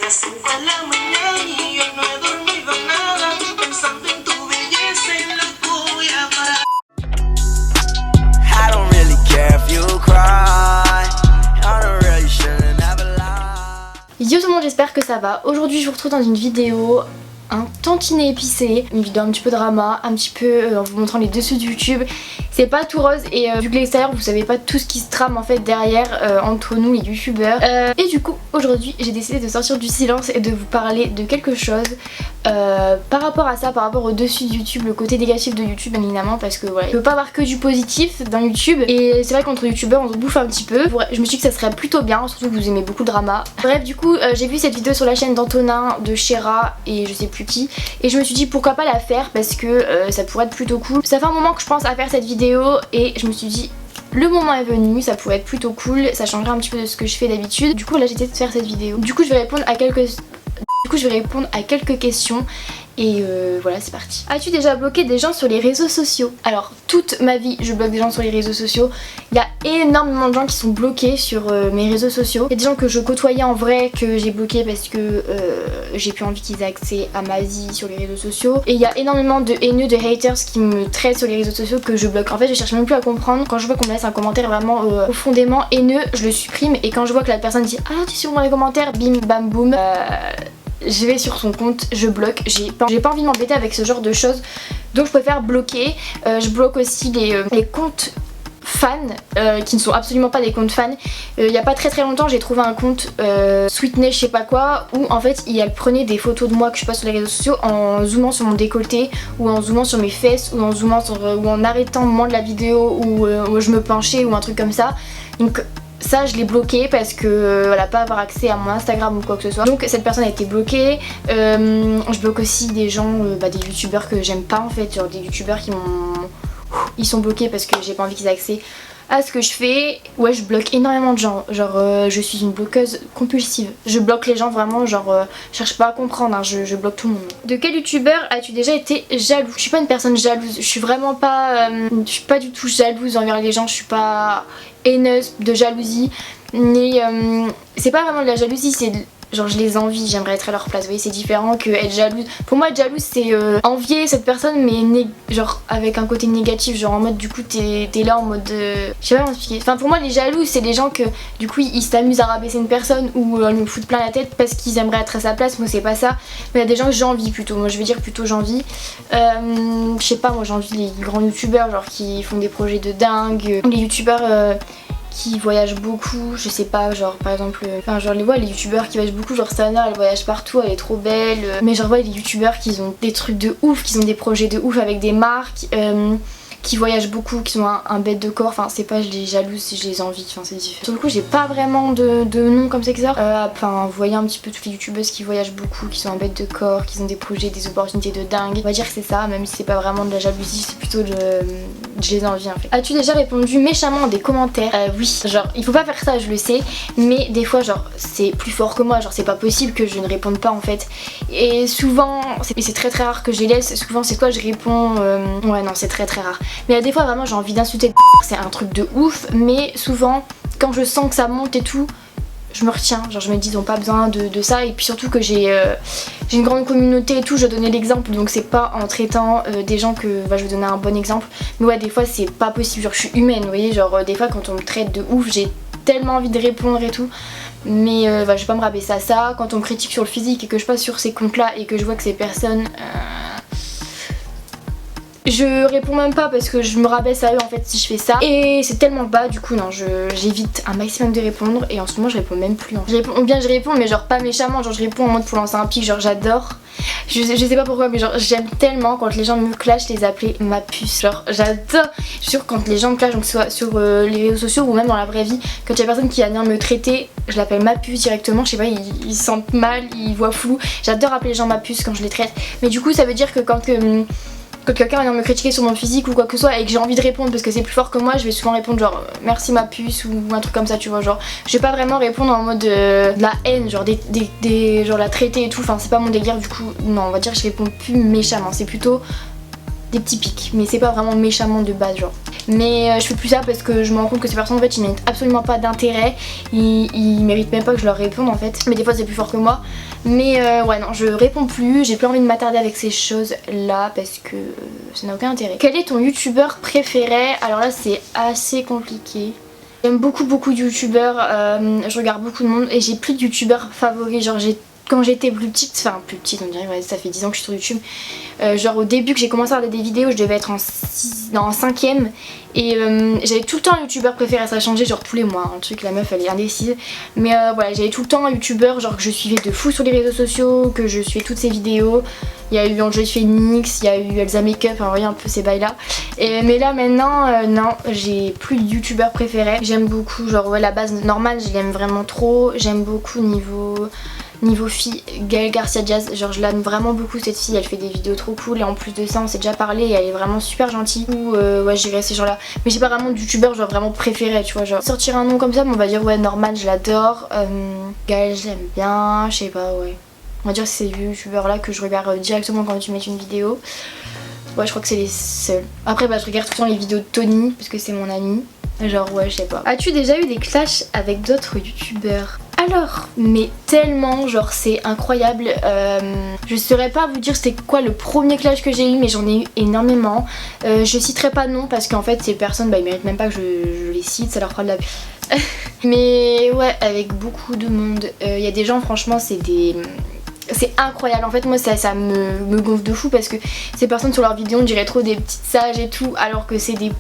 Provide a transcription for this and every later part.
Yo tout le monde, j'espère que ça va. Aujourd'hui je vous retrouve dans une vidéo un tantinet épicée, une vidéo un petit peu drama, un petit peu en vous montrant les dessous de YouTube. C'est pas tout rose et vu que l'extérieur vous savez pas tout ce qui se trame en fait derrière entre nous les youtubeurs. Et du coup aujourd'hui j'ai décidé de sortir du silence et de vous parler de quelque chose par rapport à ça, par rapport au dessus de YouTube, le côté négatif de YouTube bien évidemment, parce que voilà, il peut pas avoir que du positif dans YouTube et c'est vrai qu'entre youtubeurs on se bouffe un petit peu. Je me suis dit que ça serait plutôt bien, surtout que vous aimez beaucoup le drama. Bref, du coup j'ai vu cette vidéo sur la chaîne d'Antonin, de Shera et je sais plus qui, et je me suis dit pourquoi pas la faire parce que ça pourrait être plutôt cool. Ça fait un moment que je pense à faire cette vidéo et je me suis dit le moment est venu, ça pourrait être plutôt cool, ça changerait un petit peu de ce que je fais d'habitude. Du coup là j'ai décidé de faire cette vidéo. Du coup je vais répondre à quelques questions et voilà, c'est parti. As-tu déjà bloqué des gens sur les réseaux sociaux? Alors toute ma vie je bloque des gens sur les réseaux sociaux. Il y a énormément de gens qui sont bloqués sur mes réseaux sociaux. Il y a des gens que je côtoyais en vrai que j'ai bloqué parce que j'ai plus envie qu'ils aient accès à ma vie sur les réseaux sociaux. Et il y a énormément de haineux, de haters qui me traitent sur les réseaux sociaux que je bloque. En fait je cherche même plus à comprendre. Quand je vois qu'on me laisse un commentaire vraiment profondément haineux, je le supprime. Et quand je vois que la personne dit ah tu es sur dans les commentaires, bim bam boum, je vais sur son compte, je bloque. J'ai pas envie de m'embêter avec ce genre de choses, donc je préfère bloquer. Je bloque aussi les comptes fans qui ne sont absolument pas des comptes fans. Il y a pas très longtemps j'ai trouvé un compte Sweetness je sais pas quoi, où en fait il prenait des photos de moi que je passe sur les réseaux sociaux en zoomant sur mon décolleté ou en zoomant sur mes fesses ou en zoomant sur, ou en arrêtant le moment de la vidéo où je me penchais ou un truc comme ça. Donc ça je l'ai bloqué parce que voilà, pas avoir accès à mon Instagram ou quoi que ce soit. Donc cette personne a été bloquée. Je bloque aussi des gens, des youtubeurs que j'aime pas en fait, genre des youtubeurs qui m'ont... Ils sont bloqués parce que j'ai pas envie qu'ils aient accès à ce que je fais. Ouais, je bloque énormément de gens, genre je suis une bloqueuse compulsive. Je bloque les gens vraiment, genre je cherche pas à comprendre, hein, je bloque tout le monde. De quel youtubeur as-tu déjà été jaloux? Je suis pas une personne jalouse, je suis vraiment pas... je suis pas du tout jalouse envers les gens, je suis pas haineuse de jalousie. Mais c'est pas vraiment de la jalousie, c'est... Genre je les envie, j'aimerais être à leur place, vous voyez, c'est différent que être jalouse. Pour moi être jalouse c'est envier cette personne mais genre avec un côté négatif, genre en mode du coup t'es là en mode... je sais pas comment expliquer. Enfin pour moi les jaloux c'est les gens que du coup ils s'amusent à rabaisser une personne ou lui foutent plein la tête parce qu'ils aimeraient être à sa place. Moi c'est pas ça, mais il y a des gens que j'envie plutôt, moi je veux dire plutôt j'envie. Je sais pas, moi j'envie les grands youtubeurs genre qui font des projets de dingue, les youtubeurs qui voyagent beaucoup, je sais pas, genre par exemple, genre les youtubeurs qui voyagent beaucoup, genre Sana elle voyage partout, elle est trop belle, mais genre les youtubeurs qui ont des trucs de ouf, qui ont des projets de ouf avec des marques, qui voyagent beaucoup, qui ont un bête de corps, enfin c'est pas je les jalouse, je les envie, enfin c'est différent. Sur le coup j'ai pas vraiment de nom comme ça que ça. Enfin vous voyez un petit peu toutes les youtubeuses qui voyagent beaucoup, qui sont un bête de corps, qui ont des projets, des opportunités de dingue. On va dire que c'est ça, même si c'est pas vraiment de la jalousie, c'est plutôt je les envie en fait. As-tu déjà répondu méchamment à des commentaires? Oui, genre il faut pas faire ça, je le sais, mais des fois genre c'est plus fort que moi, genre c'est pas possible que je ne réponde pas en fait. Et souvent, c'est très rare que je les laisse, souvent c'est quoi je réponds, ouais non c'est très rare. Mais il y a des fois vraiment j'ai envie d'insulter, c'est un truc de ouf, mais souvent quand je sens que ça monte et tout, je me retiens, genre je me dis ils ont pas besoin de ça. Et puis surtout que j'ai une grande communauté et tout, je donnais l'exemple, donc c'est pas en traitant des gens que je vais donner un bon exemple. Mais ouais des fois c'est pas possible, genre je suis humaine, vous voyez, genre des fois quand on me traite de ouf j'ai tellement envie de répondre et tout. Mais je vais pas me rabaisser à ça. Quand on me critique sur le physique et que je passe sur ces comptes là et que je vois que ces personnes... je réponds même pas parce que je me rabaisse à eux en fait si je fais ça. Et c'est tellement bas, du coup non, j'évite un maximum de répondre. Et en ce moment je réponds même plus. Je réponds mais genre pas méchamment, genre je réponds en mode pour lancer un pic, genre j'adore. Je sais pas pourquoi mais genre j'aime tellement quand les gens me clashent les appeler ma puce. Genre j'adore. Je suis sûre quand les gens me clashent, donc soit sur les réseaux sociaux ou même dans la vraie vie, quand il y a personne qui va venir me traiter, je l'appelle ma puce directement. Je sais pas, ils se sentent mal, ils voient flou. J'adore appeler les gens ma puce quand je les traite. Mais du coup ça veut dire que quand quelqu'un vient me critiquer sur mon physique ou quoi que ce soit et que j'ai envie de répondre parce que c'est plus fort que moi, je vais souvent répondre genre merci ma puce ou un truc comme ça, tu vois. Genre je vais pas vraiment répondre en mode de la haine, genre genre la traiter et tout, enfin c'est pas mon délire. Du coup non, on va dire que je réponds plus méchamment, c'est plutôt des petits pics, mais c'est pas vraiment méchamment de base genre. Mais je fais plus ça parce que je me rends compte que ces personnes en fait ils méritent absolument pas d'intérêt, ils méritent même pas que je leur réponde en fait. Mais des fois c'est plus fort que moi. Mais ouais non, je réponds plus, j'ai plus envie de m'attarder avec ces choses là parce que ça n'a aucun intérêt. Quel est ton youtubeur préféré? Alors là c'est assez compliqué. J'aime beaucoup de youtubeurs, je regarde beaucoup de monde et j'ai plus de youtubeurs favoris. Genre quand j'étais plus petite, enfin plus petite on dirait, ouais, ça fait 10 ans que je suis sur YouTube. Genre au début que j'ai commencé à regarder des vidéos, je devais être en 5ème et j'avais tout le temps un youtubeur préféré, ça a changé genre tous les mois, un truc, la meuf elle est indécise. Mais voilà, j'avais tout le temps un youtubeur genre que je suivais de fou sur les réseaux sociaux, que je suivais toutes ses vidéos. Il y a eu Angel Phoenix, il y a eu Elsa Makeup, enfin voyez un peu ces bails là. Mais là maintenant, non, j'ai plus de youtubeur préféré. J'aime beaucoup, genre ouais la base normale je l'aime vraiment trop. J'aime beaucoup niveau fille, Gaëlle Garcia Diaz, genre je l'aime vraiment beaucoup cette fille, elle fait des vidéos trop cool et en plus de ça on s'est déjà parlé et elle est vraiment super gentille. Ouais j'irai ces gens là, mais j'ai pas vraiment de youtubeur genre vraiment préféré, tu vois, genre sortir un nom comme ça, mais on va dire ouais Norman je l'adore, Gaëlle je l'aime bien, je sais pas, ouais. On va dire que c'est ces youtubeurs là que je regarde directement quand tu mets une vidéo. Ouais je crois que c'est les seuls. Après bah je regarde tout le temps les vidéos de Tony parce que c'est mon ami. Genre ouais je sais pas. As-tu déjà eu des clashs avec d'autres youtubeurs? Alors, mais tellement, genre c'est incroyable. Je saurais pas vous dire c'était quoi le premier clash que j'ai eu, mais j'en ai eu énormément. Je citerai pas de nom parce qu'en fait ces personnes bah ils méritent même pas que je les cite, ça leur fera de la mais ouais, avec beaucoup de monde. Il y a des gens franchement c'est incroyable, en fait moi ça me gonfle de fou parce que ces personnes sur leurs vidéos on dirait trop des petites sages et tout alors que c'est des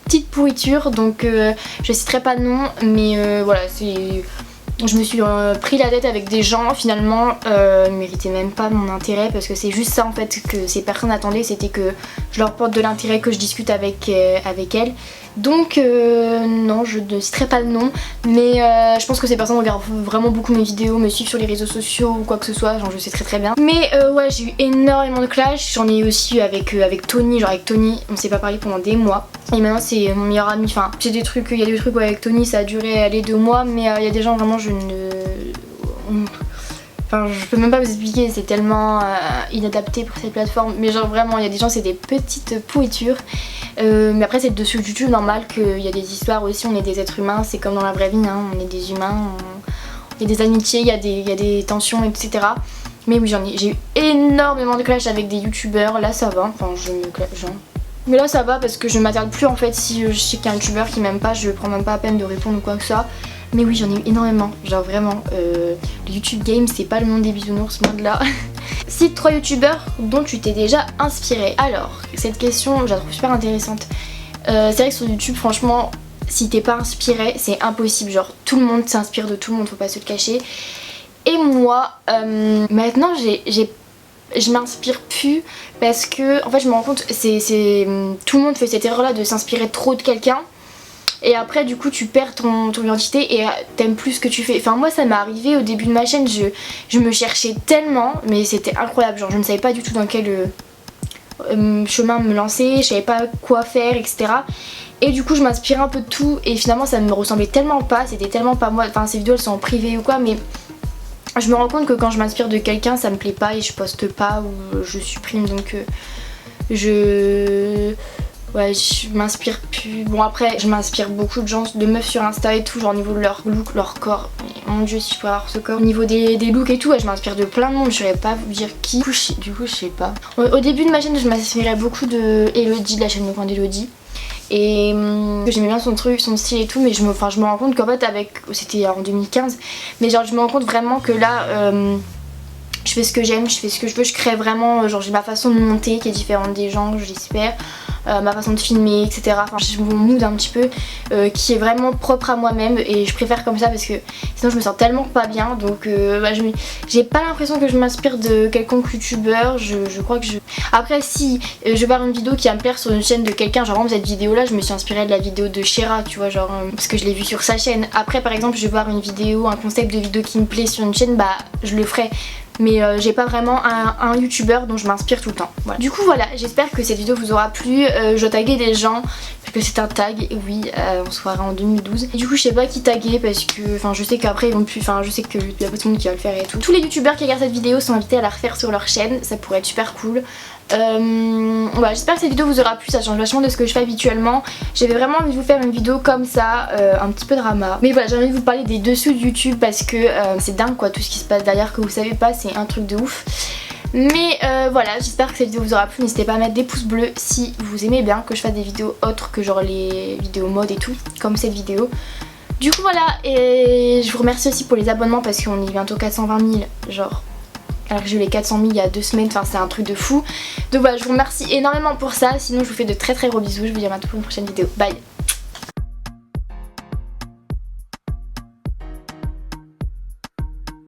petites pourritures, donc je citerai pas de nom, mais voilà je me suis pris la tête avec des gens finalement ils méritaient même pas mon intérêt parce que c'est juste ça en fait que ces personnes attendaient, c'était que je leur porte de l'intérêt, que je discute avec elles. Donc non je ne citerai pas de nom, mais je pense que ces personnes regardent vraiment beaucoup mes vidéos, me suivent sur les réseaux sociaux ou quoi que ce soit, genre je sais très bien. Mais ouais j'ai eu énormément de clash, j'en ai eu aussi avec Tony, genre avec Tony on s'est pas parlé pendant des mois. Et maintenant c'est mon meilleur ami, enfin j'ai des trucs, il y a des trucs ouais, avec Tony ça a duré les 2 mois, mais il y a des gens vraiment enfin je peux même pas vous expliquer, c'est tellement inadapté pour cette plateforme, mais genre vraiment il y a des gens c'est des petites pourritures. Mais après c'est dessus YouTube normal qu'il y a des histoires aussi, on est des êtres humains, c'est comme dans la vraie vie, hein, on est des humains, il y a des amitiés, il y a des tensions etc. Mais oui j'ai eu énormément de clash avec des youtubeurs, là ça va, enfin je me clash genre. Mais là ça va parce que je m'attarde plus en fait, si je sais qu'il y a un youtubeur qui m'aime pas, je prends même pas la peine de répondre ou quoi que ça. Mais oui j'en ai eu énormément, genre vraiment, le YouTube game c'est pas le monde des bisounours, loin de là. Cite 3 youtubeurs dont tu t'es déjà inspiré. Alors cette question je la trouve super intéressante. C'est vrai que sur YouTube franchement si t'es pas inspiré c'est impossible, genre tout le monde s'inspire de tout le monde, faut pas se le cacher. Et moi maintenant je m'inspire plus parce que en fait je me rends compte tout le monde fait cette erreur là de s'inspirer trop de quelqu'un et après du coup tu perds ton identité et t'aimes plus ce que tu fais. Enfin moi ça m'est arrivé au début de ma chaîne, je me cherchais tellement mais c'était incroyable, genre je ne savais pas du tout dans quel chemin me lancer, je savais pas quoi faire etc. Et du coup je m'inspirais un peu de tout et finalement ça me ressemblait tellement pas, c'était tellement pas moi, enfin ces vidéos elles sont en privé ou quoi, mais je me rends compte que quand je m'inspire de quelqu'un ça me plaît pas et je poste pas ou je supprime, donc ouais je m'inspire plus. Bon après je m'inspire beaucoup de gens, de meufs sur Insta et tout, genre au niveau de leur look, leur corps, mon dieu si je pourrais avoir ce corps. Au niveau des looks et tout ouais, je m'inspire de plein de monde, je saurais pas vous dire qui. Du coup je sais pas. Au début de ma chaîne je m'inspirais beaucoup de Elodie, de la chaîne Le Coin d'Elodie. Et j'aimais bien son truc, son style et tout, mais je me rends compte qu'en fait c'était en 2015, mais genre je me rends compte vraiment que là je fais ce que j'aime, je fais ce que je veux, je crée vraiment, genre j'ai ma façon de monter qui est différente des gens, j'espère, ma façon de filmer etc. Enfin j'ai mon mood un petit peu qui est vraiment propre à moi-même et je préfère comme ça parce que sinon je me sens tellement pas bien, donc j'ai pas l'impression que je m'inspire de quelconque youtubeur, je crois que Après si je vais voir une vidéo qui va me plaire sur une chaîne de quelqu'un, genre cette vidéo là je me suis inspirée de la vidéo de Shera, tu vois, genre parce que je l'ai vue sur sa chaîne. Après par exemple je vais voir une vidéo, un concept de vidéo qui me plaît sur une chaîne, bah je le ferai. Mais j'ai pas vraiment un youtubeur dont je m'inspire tout le temps. Voilà. Du coup voilà, j'espère que cette vidéo vous aura plu. Je dois taguer des gens parce que c'est un tag, et oui on se verra en 2012. Et du coup je sais pas qui taguer parce que je sais qu'après ils vont plus, je sais qu'il y a pas tout le monde qui va le faire et tout. Tous les youtubeurs qui regardent cette vidéo sont invités à la refaire sur leur chaîne, ça pourrait être super cool. Voilà, j'espère que cette vidéo vous aura plu, ça change vachement de ce que je fais habituellement. J'avais vraiment envie de vous faire une vidéo comme ça, un petit peu drama. Mais voilà, j'ai envie de vous parler des dessous de YouTube parce que c'est dingue quoi, tout ce qui se passe derrière que vous savez pas, c'est un truc de ouf. Mais voilà, j'espère que cette vidéo vous aura plu. N'hésitez pas à mettre des pouces bleus si vous aimez bien que je fasse des vidéos autres que genre les vidéos mode et tout, comme cette vidéo. Du coup voilà, et je vous remercie aussi pour les abonnements parce qu'on est bientôt 420 000, genre, alors que j'ai eu les 400 000 il y a 2 semaines, enfin c'est un truc de fou. Donc voilà, je vous remercie énormément pour ça, sinon je vous fais de très gros bisous, je vous dis à bientôt pour une prochaine vidéo, bye.